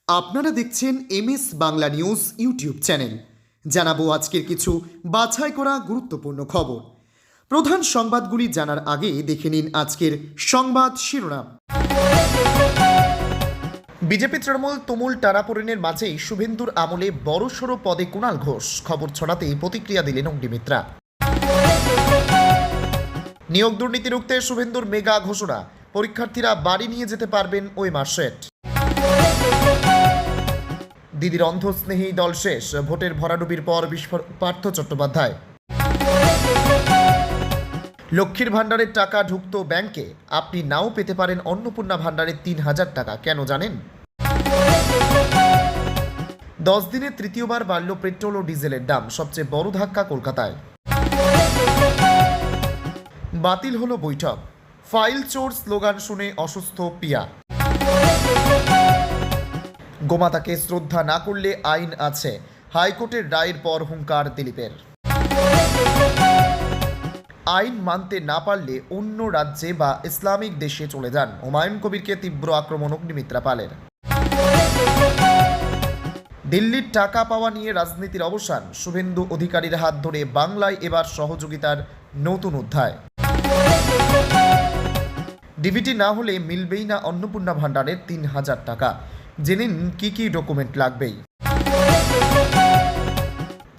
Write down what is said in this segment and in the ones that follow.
আপনারা দেখছেন MS Bangla news YouTube channel. জানাবো আজকের কিছু বাছাই করা গুরুত্বপূর্ণ খবর। প্রধান সংবাদগুলি জানার আগে দেখে নিন আজকের সংবাদ শিরোনাম। বিজেপি তৃণমূল তুমুল টানাপোড়েনের মাঝেই শুভেন্দুর আমলে বড়সড় পদে কুণাল ঘোষ। খবর ছড়াতেই প্রতিক্রিয়া দিলেন অগ্নিমিত্রা। নিয়োগ দুর্নীতি রুখতে শুভেন্দুর মেগা ঘোষণা, পরীক্ষার্থীরা বাড়ি নিয়ে যেতে পারবেন ওএমআর সেট। দিদির অন্ধস্নেহী দল শেষ, ভোটের ভরাডুবির পর বিস্ফোরক পার্থ চট্টোপাধ্যায়। লক্ষ্মীর ভাণ্ডারের টাকা ঢুকতো ব্যাংকে, আপনি নাও পেতে পারেন অন্নপূর্ণা ভাণ্ডারের ৩,০০০ টাকা, কেন জানেন? 10 দিনে তৃতীয়বার বাড়ল পেট্রোল ও ডিজেলের দাম, সবচেয়ে বড় ধাক্কা কলকাতায়। বাতিল হলো বৈঠক, ফাইল চোর স্লোগান শুনে অসুস্থ পিয়া। গোমাতাকে শ্রদ্ধা না করলে আইন আছে, হাইকোর্টের রায়ের পর হুঙ্কার দিলীপের। আইন মানতে না পারলে অন্য রাজ্যে বা ইসলামিক দেশে চলে যান, হুমায়ুন কবিরকে তীব্র আক্রমণ অগ্নিমিত্রা পালের। দিল্লির টাকা পাওয়া নিয়ে রাজনীতির অবসান, শুভেন্দু অধিকারীর হাত ধরে বাংলায় এবার সহযোগিতার নতুন অধ্যায়। ডিবিটি না হলে মিলবেই না অন্নপূর্ণা ভাণ্ডারের ৩,০০০ টাকা, জেনে নিন কি কি ডকুমেন্ট লাগবেই।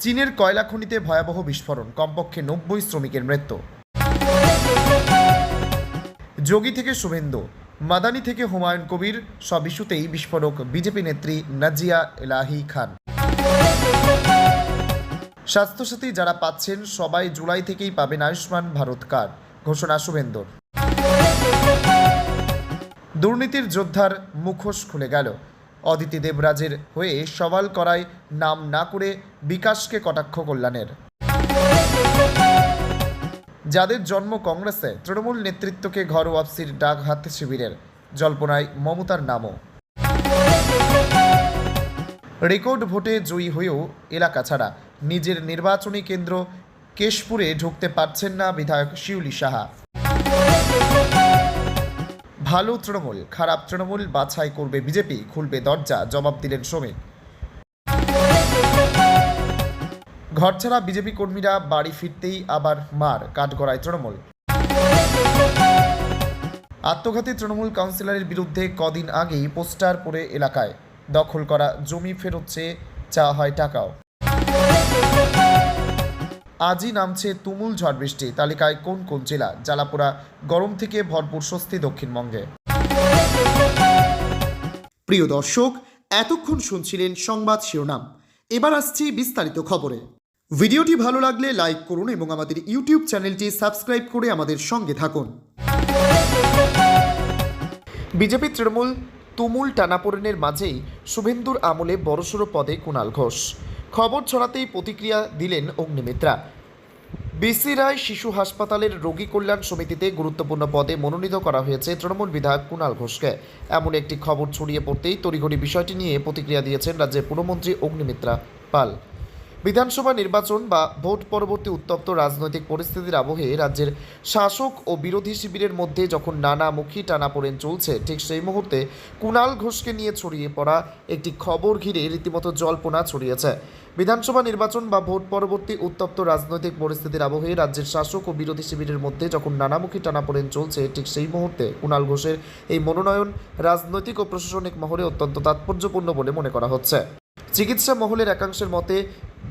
চীনের কয়লা খনিতে ভয়াবহ বিস্ফোরণ, কমপক্ষে 90 শ্রমিকের মৃত্যু। যোগী থেকে শুভেন্দু, মাদানি থেকে হুমায়ুন কবির, সব ইস্যুতেই বিস্ফোরক বিজেপি নেত্রী নাজিয়া এলাহি খান। স্বাস্থ্যসাথী যারা পাচ্ছেন সবাই জুলাই থেকেই পাবেন আয়ুষ্মান ভারত কার্ড, ঘোষণা শুভেন্দুর। দুর্নীতির যোদ্ধার মুখোশ খুলে গেল, অদিতি দেবরাজের হয়ে সওয়াল করায় নাম না করে বিকাশকে কটাক্ষ কল্যাণের। যাদের জন্ম কংগ্রেসে, তৃণমূল নেতৃত্বকে ঘর ওয়াপসির ডাক হাত শিবিরের, জল্পনায় মমতার নামও। রেকর্ড ভোটে জয়ী হয়েও এলাকা ছাড়া, নিজের নির্বাচনী কেন্দ্র কেশপুরে ঢুকতে পারছেন না বিধায়ক শিউলি সাহা। ভালো তৃণমূল খারাপ তৃণমূল বাছাই করবে বিজেপি, খুলবে দরজা, জবাব দিলেন শ্রমিক। ঘরছাড়া বিজেপি কর্মীরা বাড়ি ফিরতেই আবার মার, কাঠগড়ায় তৃণমূল। আত্মঘাতী তৃণমূল কাউন্সিলরের বিরুদ্ধে কদিন আগেই পোস্টার পড়ে এলাকায়, দখল করা জমি ফেরত চেয়ে চাওয়া হয় টাকাও। আজই নামছে তুমুল ঝড় বৃষ্টি, তালিকায় কোন কোন জেলা, জ্বালাপোড়া গরম থেকে ভরপুর স্বস্তি দক্ষিণবঙ্গে। প্রিয় দর্শক, এতক্ষণ শুনছিলেন সংবাদ শিরোনাম, এবার আসছি বিস্তারিত খবরে। ভিডিওটি ভালো লাগলে লাইক করুন এবং আমাদের ইউটিউব চ্যানেলটি সাবস্ক্রাইব করে আমাদের সঙ্গে থাকুন। বিজেপি তৃণমূল তুমুল টানাপোড়েনের মাঝেই শুভেন্দুর আমলে বড়সড় পদে কুণাল ঘোষ। খবর ছড়াতেই প্রতিক্রিয়া দিলেন অগ্নিমিত্রা। বিসি রায় শিশু হাসপাতালের রোগী কল্যাণ সমিতিতে গুরুত্বপূর্ণ পদে মনোনীত করা হয়েছে তৃণমূল বিধায়ক কুণাল ঘোষকে। এমন একটি খবর ছড়িয়ে পড়তেই তড়িঘড়ি বিষয়টি নিয়ে প্রতিক্রিয়া দিয়েছেন রাজ্যের পুরমন্ত্রী অগ্নিমিত্রা পাল। বিধানসভা নির্বাচন বা ভোট পরবর্তী উত্তপ্ত রাজনৈতিক পরিস্থিতির আবহে রাজ্যের শাসক ও বিরোধী শিবিরের মধ্যে যখন নানামুখী টানাপোড়েন চলছে, ঠিক সেই মুহূর্তে কুণাল ঘোষকে নিয়ে ছড়িয়ে পড়া একটি খবর ঘিরে রীতিমতো জল্পনা ছড়িয়েছে। বিধানসভা নির্বাচন বা ভোট পরবর্তী উত্তপ্ত রাজনৈতিক পরিস্থিতির আবহে রাজ্যের শাসক ও বিরোধী শিবিরের মধ্যে যখন নানামুখী টানাপোড়েন চলছে, ঠিক সেই মুহূর্তে কুণাল ঘোষের এই মনোনয়ন রাজনৈতিক ও প্রশাসনিক মহলে অত্যন্ত তাৎপর্যপূর্ণ বলে মনে করা হচ্ছে। চিকিৎসা মহলের একাংশের মতে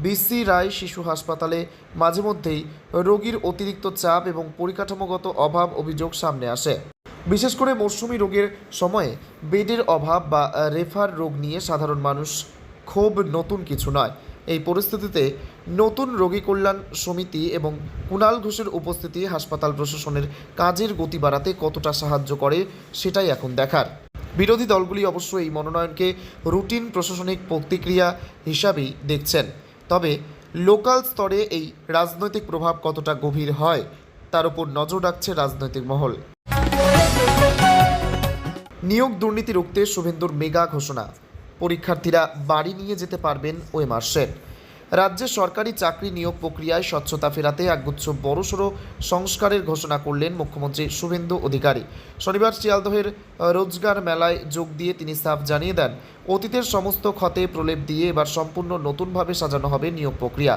বিসি রায় শিশু হাসপাতালে মাঝে মধ্যেই রোগীর অতিরিক্ত চাপ এবং পরিকাঠামোগত অভাব অভিযোগ সামনে আসে। বিশেষ করে মৌসুমি রোগের সময়ে বেডের অভাব বা রেফার রোগ নিয়ে সাধারণ মানুষ খুব নতুন কিছু নয়। এই পরিস্থিতিতে নতুন রোগী কল্যাণ সমিতি এবং কুণাল ঘোষের উপস্থিতি হাসপাতাল প্রশাসনের কাজের গতি বাড়াতে কতটা সাহায্য করে সেটাই এখন দেখার। বিরোধী দলগুলি অবশ্য এই মনোনয়নকে রুটিন প্রশাসনিক প্রতিক্রিয়া হিসাবেই দেখছেন, তবে লোকাল স্তরে এই রাজনৈতিক প্রভাব কতটা গভীর হয় তার উপর নজর রাখছে রাজনৈতিক মহল। নিয়োগ দুর্নীতি রুখতে শুভেন্দুর মেগা ঘোষণা, পরীক্ষার্থীরা বাড়ি নিয়ে যেতে পারবেন ওএমআর সেট। রাজ্যে সরকারি চাকরি নিয়োগ প্রক্রিয়ায় স্বচ্ছতা ফেরাতে একগুচ্ছ বড়সড় সংস্কারের ঘোষণা করলেন মুখ্যমন্ত্রী শুভেন্দু অধিকারী। শনিবার শিয়ালদহের রোজগার মেলায় যোগ দিয়ে তিনি সাফ জানিয়ে দেন, অতীতের সমস্ত ক্ষতে প্রলেপ দিয়ে এবার সম্পূর্ণ নতুনভাবে সাজানো হবে নিয়োগ প্রক্রিয়া।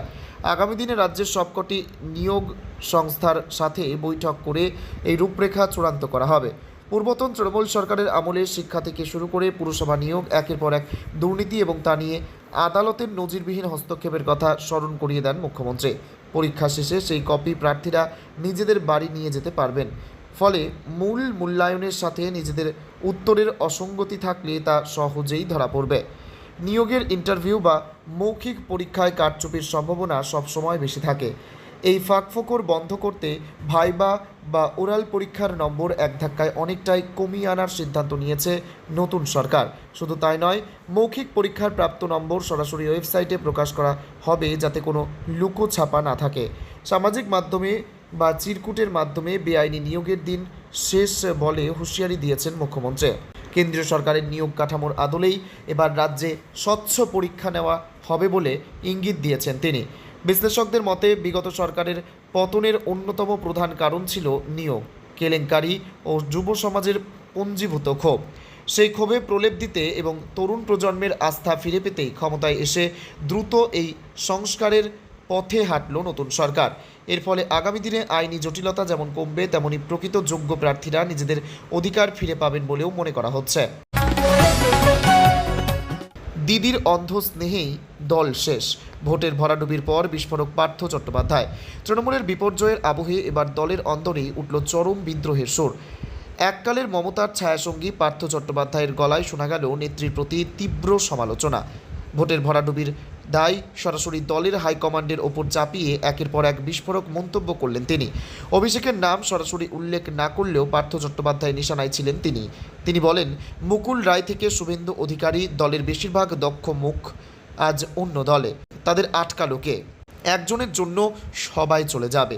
আগামী দিনে রাজ্যের সবকটি নিয়োগ সংস্থার সাথে বৈঠক করে এই রূপরেখা চূড়ান্ত করা হবে। পূর্বতন তৃণমূল সরকারের আমলে শিক্ষা থেকে শুরু করে পুরসভা নিয়োগ একের পর এক দুর্নীতি এবং তা নিয়ে আদালতের নজিরবিহীন হস্তক্ষেপের কথা স্মরণ করিয়ে দেন মুখ্যমন্ত্রী। পরীক্ষা শেষে সেই কপি প্রার্থীরা নিজেদের বাড়ি নিয়ে যেতে পারবেন। ফলে মূল মূল্যায়নের সাথে নিজেদের উত্তরের অসঙ্গতি থাকলে তা সহজেই ধরা পড়বে। নিয়োগের ইন্টারভিউ বা মৌখিক পরীক্ষায় কারচুপির সম্ভাবনা সবসময় বেশি থাকে। এই ফাঁকফোকর বন্ধ করতে ভাইবা বা ওরাল পরীক্ষার নম্বর এক ধাক্কায় অনেকটাই কমিয়ে আনার সিদ্ধান্ত নিয়েছে নতুন সরকার। শুধু তাই নয়, মৌখিক পরীক্ষার প্রাপ্ত নম্বর সরাসরি ওয়েবসাইটে প্রকাশ করা হবে, যাতে কোনো লুকোছাপা না থাকে। সামাজিক মাধ্যমে বা চিরকুটের মাধ্যমে বেআইনি নিয়োগের দিন শেষ বলে হুঁশিয়ারি দিয়েছেন মুখ্যমন্ত্রী। কেন্দ্রীয় সরকারের নিয়োগ কাঠামোর আদলেই এবার রাজ্যে স্বচ্ছ পরীক্ষা নেওয়া হবে বলে ইঙ্গিত দিয়েছেন তিনি। বিশ্লেষকদের মতে বিগত সরকারের পতনের অন্যতম প্রধান কারণ ছিল নিয়োগ কেলেঙ্কারি ও যুব সমাজের পুঞ্জীভূত ক্ষোভ। সেই ক্ষোভে প্রলেপ দিতে এবং তরুণ প্রজন্মের আস্থা ফিরে পেতেই ক্ষমতায় এসে দ্রুত এই সংস্কারের পথে হাঁটল নতুন সরকার। এর ফলে আগামী দিনে আইনি জটিলতা যেমন কমবে, তেমনি প্রকৃত যোগ্য প্রার্থীরা নিজেদের অধিকার ফিরে পাবেন বলেও মনে করা হচ্ছে। দিদির অন্ধ স্নেহেই দল শেষ, ভোটের ভরাডুবির পর বিস্ফোরক পার্থ চট্টোপাধ্যায়। তৃণমূলের বিপর্যয়ের আবহে এবার দলের অন্দরেই উঠল চরম বিদ্রোহের সুর। এককালের মমতার ছায়াসঙ্গী পার্থ চট্টোপাধ্যায়ের গলায় শোনা গেল নেত্রীর প্রতি তীব্র সমালোচনা। ভোটের ভরাডুবির দায় সরাসরি দলের হাইকমান্ডের ওপর চাপিয়ে একের পর এক বিস্ফোরক মন্তব্য করলেন তিনি। অভিষেকের নাম সরাসরি উল্লেখ না করলেও পার্থ চট্টোপাধ্যায় নিশানায় ছিলেন তিনি বলেন, মুকুল রায় থেকে শুভেন্দু অধিকারী, দলের বেশিরভাগ দক্ষ মুখ আজ অন্য দলে। তাদের আটকালো কে? একজনের জন্য সবাই চলে যাবে।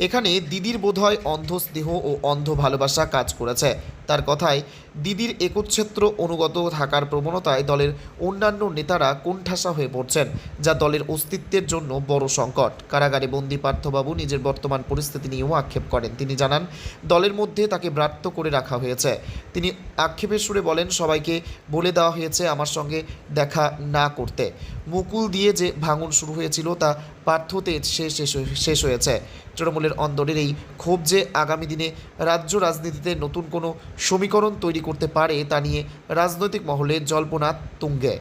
এখানে দিদির বোধহয় অন্ধ স্নেহ ও অন্ধ ভালোবাসা কাজ করেছে। তার কথায়, দিদির একচ্ছত্র অনুগত থাকার প্রবণতায় দলের অন্যান্য নেতারা কোণঠাসা হয়ে পড়ছেন, যা দলের অস্তিত্বের জন্য বড় সংকট। কারাগারে বন্দী পার্থবাবু নিজের বর্তমান পরিস্থিতি নিয়েও আক্ষেপ করেন। তিনি জানান, দলের মধ্যে তাকে ব্রাত্য করে রাখা হয়েছে। তিনি আক্ষেপের সুরে বলেন, সবাইকে বলে দেওয়া হয়েছে আমার সঙ্গে দেখা না করতে। মুকুল দিয়ে যে ভাঙন শুরু হয়েছিল তা পার্থতে শেষ হয়েছে। তৃণমূলের অন্দরের এই ক্ষোভ যে আগামী দিনে রাজ্য রাজনীতিতে নতুন কোনো সমীকরণ তৈরি করতে পারে তা নিয়ে রাজনৈতিক মহলে জল্পনা তুঙ্গে।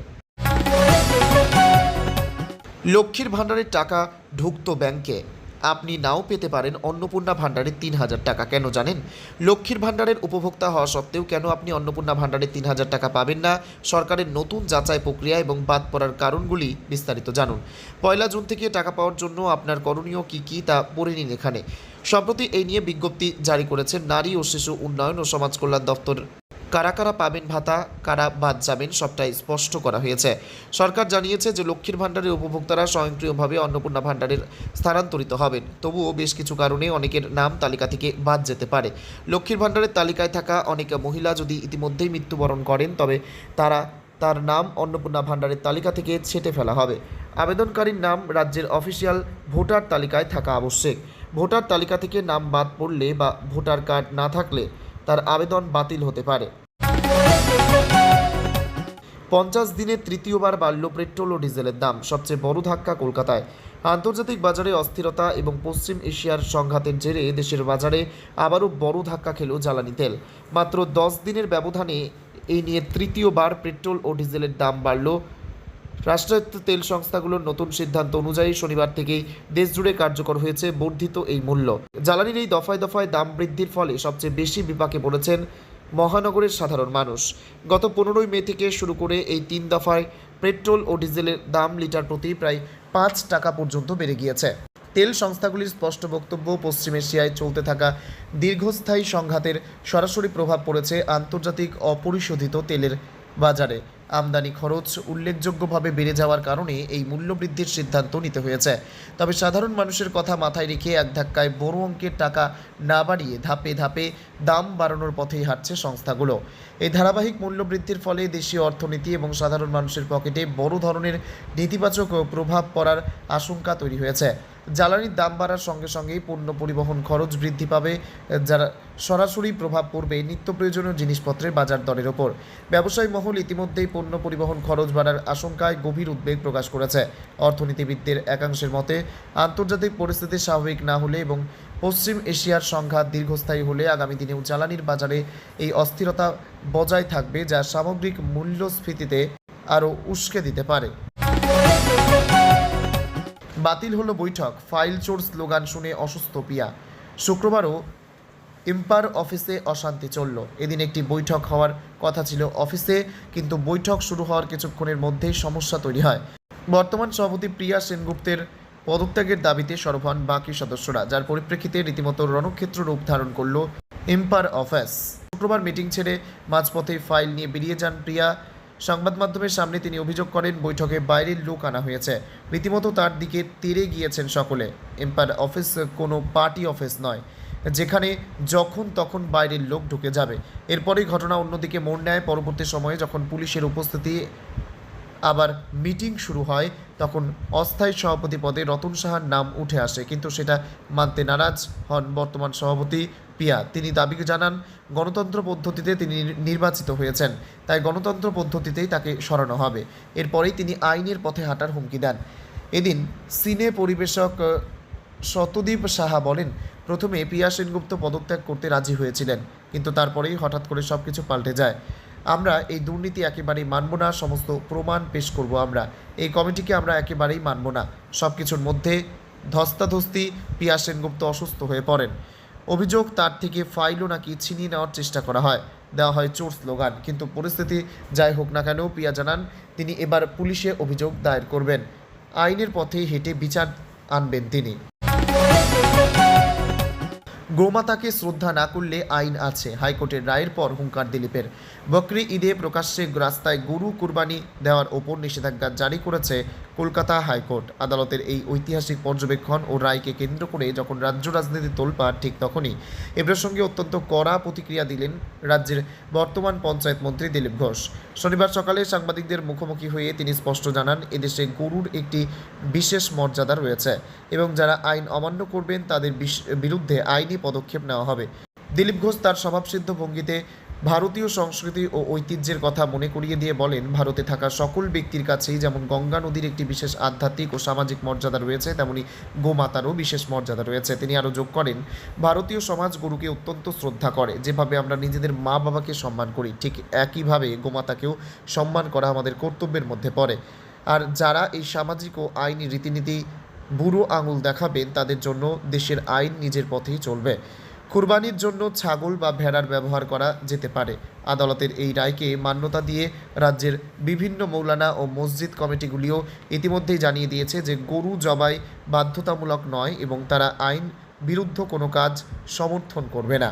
লক্ষ্মীর ভাণ্ডারের টাকা ঢুকতো ব্যাংকে, আপনি নাও পেতে পারেন অন্নপূর্ণা ভাণ্ডারের ৩,০০০ টাকা। কেন জানেন? লক্ষ্মীর ভাণ্ডারের উপভোক্তা হওয়া সত্ত্বেও কেন আপনি অন্নপূর্ণা ভাণ্ডারের ৩,০০০ টাকা পাবেন না? সরকারের নতুন যাচাই প্রক্রিয়া এবং বাদ পড়ার কারণগুলি বিস্তারিত জানুন। ১ জুন থেকে টাকা পাওয়ার জন্য আপনার করণীয় কী তা পড়ে নিন এখানে। সম্প্রতি এই নিয়ে বিজ্ঞপ্তি জারি করেছেন নারী ও শিশু উন্নয়ন ও সমাজ কল্যাণ দপ্তর। কারা কারা পাবেন ভাতা, কারা বাদ যাবেন, সবটাই স্পষ্ট করা হয়েছে। সরকার জানিয়েছে যে লক্ষ্মীর ভাণ্ডারের উপভোক্তারা স্বয়ংক্রিয়ভাবে অন্নপূর্ণা ভাণ্ডারের স্থানান্তরিত হবেন। তবুও বেশ কিছু কারণে অনেকের নাম তালিকা থেকে বাদ যেতে পারে। লক্ষ্মীর ভাণ্ডারের তালিকায় থাকা অনেক মহিলা যদি ইতিমধ্যেই মৃত্যুবরণ করেন, তবে তার নাম অন্নপূর্ণা ভাণ্ডারের তালিকা থেকে ছেঁটে ফেলা হবে। আবেদনকারীর নাম রাজ্যের অফিসিয়াল ভোটার তালিকায় থাকা আবশ্যক। ভোটার তালিকা থেকে নাম বাদ পড়লে বা ভোটার কার্ড না থাকলে তার আবেদন বাতিল হতে পারে। 50 দিনে তৃতীয়বার বাড়ল পেট্রোল ও ডিজেলের দাম। সবচেয়ে বড় ধাক্কা কলকাতায়। আন্তর্জাতিক বাজারে অস্থিরতা এবং পশ্চিম এশিয়ার সংঘাতের জেরে দেশের বাজারে আবারও বড় ধাক্কা খেল জ্বালানি তেল। মাত্র 10 দিনের ব্যবধানে এই নিয়ে তৃতীয়বার পেট্রোল ও ডিজেলের দাম বাড়ল। রাষ্ট্রায়ত্ত তেল সংস্থাগুলোর নতুন সিদ্ধান্ত অনুযায়ী শনিবার থেকেই দেশজুড়ে কার্যকর হয়েছে বর্ধিত এই মূল্য। জ্বালানির এই দফায় দফায় দাম বৃদ্ধির ফলে সবচেয়ে বেশি বিপাকে পড়েছেন মহানগরের সাধারণ মানুষ। গত 15 মে থেকে শুরু করে এই 3 দফায় পেট্রোল ও ডিজেলের দাম লিটার প্রতি প্রায় 5 টাকা পর্যন্ত বেড়ে গিয়েছে। তেল সংস্থাগুলির স্পষ্ট বক্তব্য, পশ্চিম এশিয়ায় চলতে থাকা দীর্ঘস্থায়ী সংঘাতের সরাসরি প্রভাব পড়েছে আন্তর্জাতিক অপরিশোধিত তেলের বাজারে। আমদানি খরচ উল্লেখযোগ্যভাবে বেড়ে যাওয়ার কারণে এই মূল্যবৃদ্ধির সিদ্ধান্ত নিতে হয়েছে। তবে সাধারণ মানুষের কথা মাথায় রেখে এক ধাক্কায় বড় অঙ্কের টাকা না বাড়িয়ে ধাপে ধাপে দাম বাড়ানোর পথেই হাঁটছে সংস্থাগুলো। এই ধারাবাহিক মূল্যবৃদ্ধির ফলে দেশীয় অর্থনীতি এবং সাধারণ মানুষের পকেটে বড় ধরনের নেতিবাচক প্রভাব পড়ার আশঙ্কা তৈরি হয়েছে। জ্বালানির দাম বাড়ার সঙ্গে সঙ্গেই পণ্য পরিবহন খরচ বৃদ্ধি পাবে, যারা সরাসরি প্রভাব পড়বে নিত্য প্রয়োজনীয় জিনিসপত্রের বাজার দরের ওপর। ব্যবসায়ী মহল ইতিমধ্যেই পণ্য পরিবহন খরচ বাড়ার আশঙ্কায় গভীর উদ্বেগ প্রকাশ করেছে। অর্থনীতিবিদদের একাংশের মতে আন্তর্জাতিক পরিস্থিতি স্বাভাবিক না হলে এবং পশ্চিম এশিয়ার সংঘাত দীর্ঘস্থায়ী হলে আগামী দিনেও জ্বালানির বাজারে এই অস্থিরতা বজায় থাকবে, যা সামগ্রিক মূল্যস্ফীতিতে আরও উস্কে দিতে পারে। বাতিল হলো বৈঠক, ফাইল চোর স্লোগান শুনে অসুস্থ পিয়া। শুক্রবারও এম্পার অফিসে অশান্তি চলল। এদিন একটি বৈঠক হওয়ার কথা ছিল অফিসে, কিন্তু বৈঠক শুরু হওয়ার কিছুক্ষণের মধ্যেই সমস্যা তৈরি হয়। বর্তমান সভাপতি প্রিয়া সেনগুপ্তের পদত্যাগের দাবিতে সরব হন বাকি সদস্যরা, যার পরিপ্রেক্ষিতে রীতিমতো রণক্ষেত্র রূপ ধারণ করল এম্পার অফিস। শুক্রবার মিটিং ছেড়ে মাঝপথে ফাইল নিয়ে বেরিয়ে যান প্রিয়া। সংবাদ মাধ্যমের সামনে তিনি অভিযোগ করেন বৈঠকে বাইরের লোক আনা হয়েছে। রীতিমতো তার দিকে তেড়ে গিয়েছেন সকলে। এম্পায়ার অফিস কোনো পার্টি অফিস নয় যেখানে যখন তখন বাইরের লোক ঢুকে যাবে। এরপরেই ঘটনা অন্যদিকে মোড় নেয়। পরবর্তী সময়ে যখন পুলিশের উপস্থিতি আবার মিটিং শুরু হয়, তখন অস্থায়ী সভাপতি পদে রতন সাহার নাম উঠে আসে, কিন্তু সেটা মানতে নারাজ হন বর্তমান সভাপতি পিয়া। তিনি দাবি জানান গণতন্ত্র পদ্ধতিতে তিনি নির্বাচিত হয়েছেন, তাই গণতন্ত্র পদ্ধতিতেই তাকে সরানো হবে। এরপরেই তিনি আইনের পথে হাঁটার হুমকি দেন। এদিন সিনে পরিবেশক শতদীপ সাহা বলেন, প্রথমে পিয়া সেনগুপ্ত পদত্যাগ করতে রাজি হয়েছিলেন, কিন্তু তারপরেই হঠাৎ করে সব কিছু পাল্টে যায়। আমরা এই দুর্নীতি একেবারেই মানব না, সমস্ত প্রমাণ পেশ করব আমরা। এই কমিটিকে আমরা একেবারেই মানব না। সব কিছুর মধ্যে ধস্তাধস্তি, পিয়া সেনগুপ্ত অসুস্থ হয়ে পড়েন। অভিযোগ তার থেকে ফাইলও নাকি ছিনিয়ে নেওয়ার চেষ্টা করা হয়, দেওয়া হয় চোর স্লোগান। কিন্তু পরিস্থিতি যাই হোক না কেন, পিয়া জানান তিনি এবার পুলিশে অভিযোগ দায়ের করবেন। আইনের পথে হেঁটে বিচার আনবেন তিনি। গোমাতাকে শ্রদ্ধা না করলে আইন আছে, হাইকোর্টের রায়ের পর হুঙ্কার দিলীপের। বকরি ঈদে প্রকাশ্যে রাস্তায় গরু কুরবানি দেওয়ার ওপর নিষেধাজ্ঞা জারি করেছে কলকাতা হাইকোর্ট। আদালতের এই ঐতিহাসিক পর্যবেক্ষণ ও রায়কে কেন্দ্র করে যখন রাজ্য রাজনীতি তোলপাড়, ঠিক তখনই এ প্রসঙ্গে অত্যন্ত কড়া প্রতিক্রিয়া দিলেন রাজ্যের বর্তমান পঞ্চায়েত মন্ত্রী দিলীপ ঘোষ। শনিবার সকালে সাংবাদিকদের মুখোমুখি হয়ে তিনি স্পষ্ট জানান, এদেশে গরুর একটি বিশেষ মর্যাদা রয়েছে এবং যারা আইন অমান্য করবেন তাদের বিরুদ্ধে আইনি পদক্ষেপ নেওয়া হবে। দিলীপ ঘোষ তার স্বভাবসিদ্ধ ভঙ্গিতে ভারতীয় সংস্কৃতি ও ঐতিহ্যের কথা মনে করিয়ে দিয়ে বলেন, ভারতে থাকা সকল ব্যক্তির কাছেই যেমন গঙ্গা নদীর একটি বিশেষ আধ্যাত্মিক ও সামাজিক মর্যাদা রয়েছে, তেমনি গোমাতারও বিশেষ মর্যাদা রয়েছে। তিনি আরও যোগ করেন, ভারতীয় সমাজ গরুকে অত্যন্ত শ্রদ্ধা করে। যেভাবে আমরা নিজেদের মা বাবাকে সম্মান করি, ঠিক একইভাবে গোমাতাকেও সম্মান করা আমাদের কর্তব্যের মধ্যে পড়ে। আর যারা এই সামাজিক ও আইনি রীতিনীতি বুড়ো আঙুল দেখাবেন, তাদের জন্য দেশের আইন নিজের পথেই চলবে। কুরবানির জন্য ছাগল বা ভেড়ার ব্যবহার করা যেতে পারে। আদালতের এই রায়কে মান্যতা দিয়ে রাজ্যের বিভিন্ন মৌলানা ও মসজিদ কমিটিগুলিও ইতিমধ্যেই জানিয়ে দিয়েছে যে গরু জবাই বাধ্যতামূলক নয় এবং তারা আইন বিরুদ্ধ কোনো কাজ সমর্থন করবে না।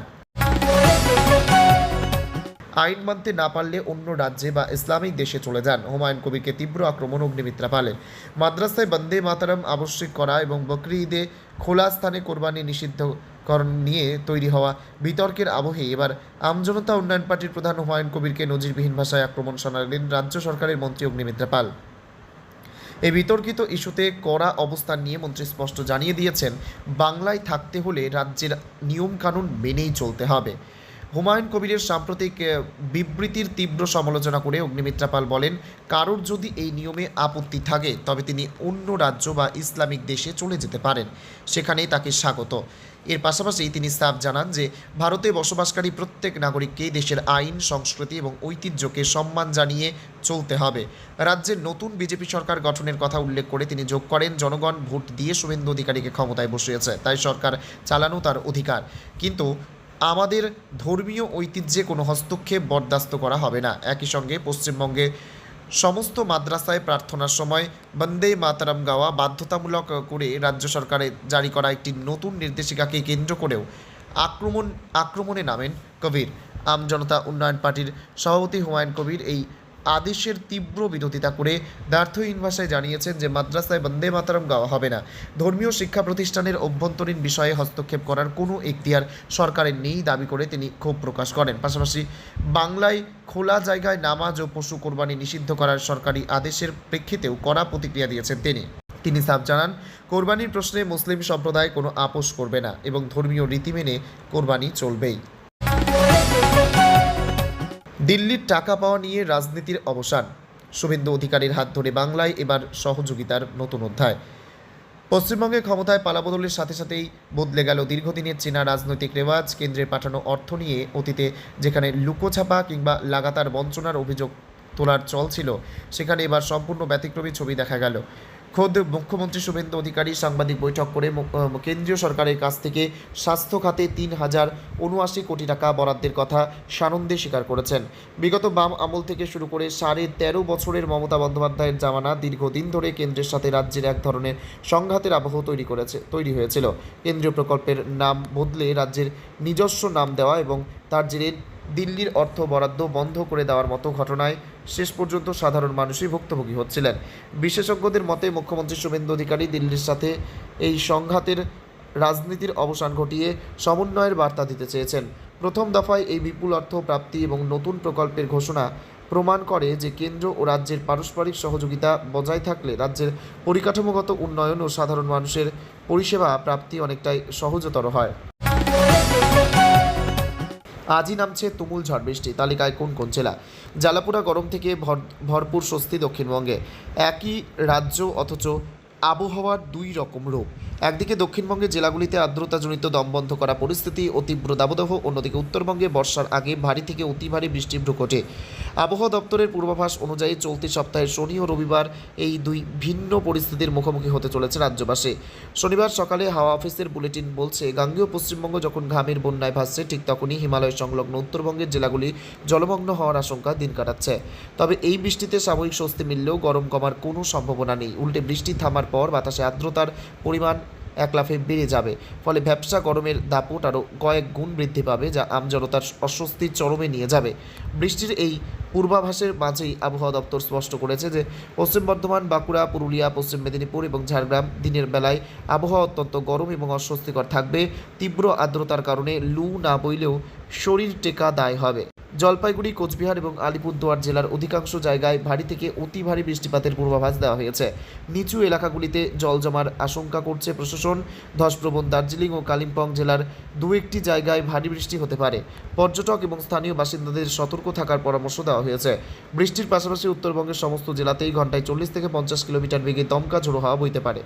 আইন মানতে না পারলে অন্য রাজ্যে বা ইসলামিক দেশে চলে যান। হুমায়ুন কবিরকে তীব্র আক্রমণ অগ্নিমিত্রা পালের। মাদ্রাসায় বন্দে মাতারম আবশ্যিক করা এবং বকরি ঈদে খোলা স্থানে কোরবানি নিষিদ্ধকরণ নিয়ে তৈরি হওয়া বিতর্কের আবহে এবার আমজনতা উন্নয়ন পার্টির প্রধান হুমায়ুন কবিরকে নজিরবিহীন ভাষায় আক্রমণ শোনালেন রাজ্য সরকারের মন্ত্রী অগ্নিমিত্রা পাল। এই বিতর্কিত ইস্যুতে কড়া অবস্থান নিয়ে মন্ত্রী স্পষ্ট জানিয়ে দিয়েছেন, বাংলায় থাকতে হলে রাজ্যের নিয়মকানুন মেনেই চলতে হবে। হুমায়ুন কবিরের সাম্প্রতিক বিবৃতির তীব্র সমালোচনা করে অগ্নিমিত্রা পাল বলেন, কারোর যদি এই নিয়মে আপত্তি থাকে তবে তিনি অন্য রাজ্য বা ইসলামিক দেশে চলে যেতে পারেন, সেখানেই তাকে স্বাগত। এর পাশাপাশি তিনি সাফ জানান যে ভারতে বসবাসকারী প্রত্যেক নাগরিককেই দেশের আইন, সংস্কৃতি এবং ঐতিহ্যকে সম্মান জানিয়ে চলতে হবে। রাজ্যের নতুন বিজেপি সরকার গঠনের কথা উল্লেখ করে তিনি যোগ করেন, জনগণ ভোট দিয়ে শুভেন্দু অধিকারীকে ক্ষমতায় বসিয়েছে, তাই সরকার চালানো তার অধিকার, কিন্তু আমাদের ধর্মীয় ঐতিহ্যে কোনো হস্তক্ষেপ বরদাস্ত করা হবে না। একই সঙ্গে পশ্চিমবঙ্গে সমস্ত মাদ্রাসায় প্রার্থনার সময় বন্দে মাতারম গাওয়া বাধ্যতামূলক করে রাজ্য সরকারের জারি করা একটি নতুন নির্দেশিকাকে কেন্দ্র করেও আক্রমণে নামেন কবির। আমজনতা উন্নয়ন পার্টির সভাপতি হুমায়ুন কবির এই আদেশের তীব্র বিরোধিতা করে দ্ব্যর্থহীন ভাষায় জানিয়েছেন যে মাদ্রাসায় বন্দে মাতরম গাওয়া হবে না। ধর্মীয় শিক্ষা প্রতিষ্ঠানের অভ্যন্তরীণ বিষয়ে হস্তক্ষেপ করার কোনো এখতিয়ার সরকারের নেই দাবি করে তিনি ক্ষোভ প্রকাশ করেন। পাশাপাশি বাংলায় খোলা জায়গায় নামাজ ও পশু কোরবানি নিষিদ্ধ করার সরকারি আদেশের প্রেক্ষিতেও কড়া প্রতিক্রিয়া দিয়েছেন তিনি সাফ জানান, কোরবানির প্রশ্নে মুসলিম সম্প্রদায় কোনো আপোষ করবে না এবং ধর্মীয় রীতি মেনে কোরবানি চলবেই। দিল্লির টাকা পাওয়া নিয়ে রাজনীতির অবসান, শুভেন্দু অধিকারীর হাত ধরে বাংলায় এবার সহযোগিতার নতুন অধ্যায়। পশ্চিমবঙ্গে ক্ষমতায় পালাবদলের সাথে সাথেই বদলে গেল দীর্ঘদিনের চীনা রাজনৈতিক রেওয়াজ। কেন্দ্রের পাঠানো অর্থ নিয়ে অতীতে যেখানে লুকোছাপা কিংবা লাগাতার বঞ্চনার অভিযোগ তোলার চল ছিল, সেখানে এবার সম্পূর্ণ ব্যতিক্রমী ছবি দেখা গেল। খোদ মুখ্যমন্ত্রী শুভেন্দু অধিকারী সাংবাদিক বৈঠক করে কেন্দ্রীয় সরকারের কাছ থেকে স্বাস্থ্য খাতে ৩,০৭৯ কোটি টাকা বরাদ্দের কথা সানন্দে স্বীকার করেছেন। বিগত বাম আমল থেকে শুরু করে 13.5 বছরের মমতা বন্দ্যোপাধ্যায়ের জামানা দীর্ঘদিন ধরে কেন্দ্রের সাথে রাজ্যের এক ধরনের সংঘাতের আবহ তৈরি হয়েছিল। কেন্দ্রীয় প্রকল্পের নাম বদলে রাজ্যের নিজস্ব নাম দেওয়া এবং তার জেরে দিল্লির অর্থ বরাদ্দ বন্ধ করে দেওয়ার মতো ঘটনায় শেষ পর্যন্ত সাধারণ মানুষই ভুক্তভোগী হচ্ছিলেন। বিশেষজ্ঞদের মতে মুখ্যমন্ত্রী শুভেন্দু অধিকারী দিল্লির সাথে এই সংঘাতের রাজনীতির অবসান ঘটিয়ে সমন্বয়ের বার্তা দিতে চেয়েছেন। প্রথম দফায় এই বিপুল অর্থ প্রাপ্তি এবং নতুন প্রকল্পের ঘোষণা প্রমাণ করে যে কেন্দ্র ও রাজ্যের পারস্পরিক সহযোগিতা বজায় থাকলে রাজ্যের পরিকাঠামোগত উন্নয়ন ও সাধারণ মানুষের পরিষেবা প্রাপ্তি অনেকটাই সহজতর হয়। আজই নামছে তুমুল ঝড় বৃষ্টি, তালিকায় কোন কোন জেলা? জ্বালাপোড়া গরম থেকে ভরপুর স্বস্তি দক্ষিণবঙ্গে। একই রাজ্য অথচ আবহাওয়ার দুই রকম রূপ। একদিকে দক্ষিণবঙ্গের জেলাগুলিতে আর্দ্রতাজনিত দমবন্ধ করা পরিস্থিতি ও তীব্র দাবদাহ, অন্যদিকে উত্তরবঙ্গে বর্ষার আগে ভারী থেকে অতি ভারী বৃষ্টির ভ্রুকটে। আবহাওয়া দপ্তরের পূর্বাভাস অনুযায়ী চলতি সপ্তাহে শনি ও রবিবার এই দুই ভিন্ন পরিস্থিতির মুখোমুখি হতে চলেছে রাজ্যবাসী। শনিবার সকালে হাওয়া অফিসের বুলেটিন বলছে, গাঙ্গেয় পশ্চিমবঙ্গ যখন ঘামের বন্যায় ভাসছে, ঠিক তখনই হিমালয় সংলগ্ন উত্তরবঙ্গের জেলাগুলি জলমগ্ন হওয়ার আশঙ্কা দিন কাটাচ্ছে। তবে এই বৃষ্টিতে সাময়িক স্বস্তি মিললেও গরম কমার কোনো সম্ভাবনা নেই। উল্টে বৃষ্টি থামার পর বাতাসে আর্দ্রতার পরিমাণ একলাফে বেড়ে যাবে, ফলে ভ্যাপসা গরমের দাপট আরও কয়েক গুণ বৃদ্ধি পাবে, যা আমজনতার অস্বস্তির চরমে নিয়ে যাবে। বৃষ্টির এই পূর্বাভাসের মাঝেই আবহাওয়া দপ্তর স্পষ্ট করেছে যে পশ্চিম বর্ধমান, বাঁকুড়া, পুরুলিয়া, পশ্চিম মেদিনীপুর এবং ঝাড়গ্রাম দিনের বেলায় আবহাওয়া অত্যন্ত গরম এবং অস্বস্তিকর থাকবে। তীব্র আর্দ্রতার কারণে লু না বইলেও শরীর টেকা দায় হবে। জলপাইগুড়ি, কোচবিহার এবং আলিপুরদুয়ার জেলার অধিকাংশ জায়গায় ভারী থেকে অতি ভারী বৃষ্টিপাতের পূর্বাভাস দেওয়া হয়েছে। নিচু এলাকাগুলিতে জল জমার আশঙ্কা করছে প্রশাসন। ধসপ্রবণ দার্জিলিং ও কালিম্পং জেলার দু একটি জায়গায় ভারী বৃষ্টি হতে পারে। পর্যটক এবং স্থানীয় বাসিন্দাদের সতর্ক থাকার পরামর্শ দেওয়া হয়েছে। বৃষ্টির পাশাপাশি উত্তরবঙ্গের সমস্ত জেলাতেই ঘন্টায় 40 থেকে 50 কিলোমিটার বেগে দমকা ঝোড়ো হাওয়া বইতে পারে।